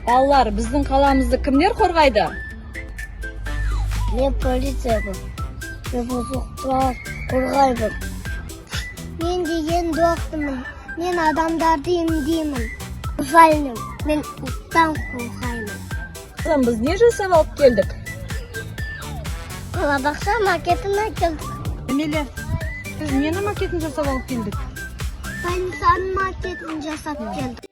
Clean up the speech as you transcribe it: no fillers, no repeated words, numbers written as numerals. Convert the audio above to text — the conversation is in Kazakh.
Балалар, біздің қаламызды кімдер қорғайды? Мен полициямын. Мен бұзықтар қорғаймын. Мен деген доктормын. Мен адамдарды емдеймін. Мұғалім, мен ұлттан қорғаймын. Біз не жасап алып келдік? Балабақша макетін әкелдік. Емеле, біз нені макетін жасап алып келдік? Больницаның макетін жасап келдік.